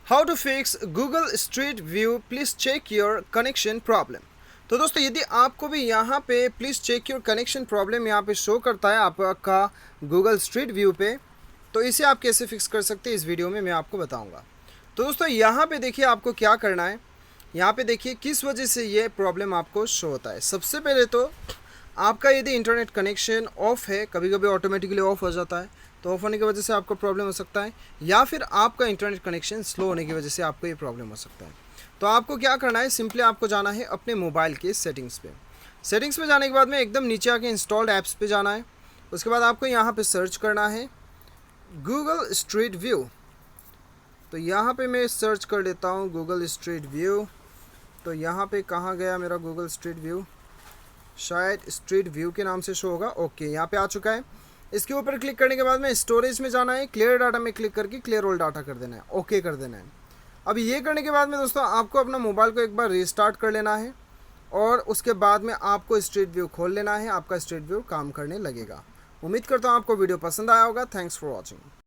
How to fix Google street view, please check your connection problem. तो दोस्तों यदि आपको भी यहाँ पे please check your connection problem यहाँ पे शो करता है आपका गूगल स्ट्रीट व्यू पे, तो इसे आप कैसे फिक्स कर सकते हैं इस वीडियो में मैं आपको बताऊँगा। तो दोस्तों यहाँ पे देखिए आपको क्या करना है, यहाँ पे देखिए किस वजह से ये प्रॉब्लम आपको शो होता है। सबसे पहले तो आपका यदि इंटरनेट कनेक्शन ऑफ है, कभी कभी ऑटोमेटिकली ऑफ हो जाता है, तो ऑफ होने की वजह से आपको प्रॉब्लम हो सकता है, या फिर आपका इंटरनेट कनेक्शन स्लो होने की वजह से आपको ये प्रॉब्लम हो सकता है। तो आपको क्या करना है, सिंपली आपको जाना है अपने मोबाइल के सेटिंग्स पे। सेटिंग्स पे जाने के बाद में एकदम नीचे आके इंस्टॉल्ड ऐप्स पे जाना है। उसके बाद आपको यहाँ पे सर्च करना है गूगल स्ट्रीट व्यू। तो यहाँ पे मैं सर्च कर लेता हूँ गूगल स्ट्रीट व्यू। तो यहाँ पे कहाँ गया मेरा गूगल स्ट्रीट व्यू, शायद स्ट्रीट व्यू के नाम से शो होगा। ओके, यहाँ पे आ चुका है। इसके ऊपर क्लिक करने के बाद में स्टोरेज में जाना है, क्लियर डाटा में क्लिक करके क्लियर ऑल डाटा कर देना है, ओके कर देना है। अब ये करने के बाद में दोस्तों आपको अपना मोबाइल को एक बार रीस्टार्ट कर लेना है और उसके बाद में आपको स्ट्रीट व्यू खोल लेना है। आपका स्ट्रीट व्यू काम करने लगेगा। उम्मीद करता हूँ आपको वीडियो पसंद आया होगा। Thanks for watching.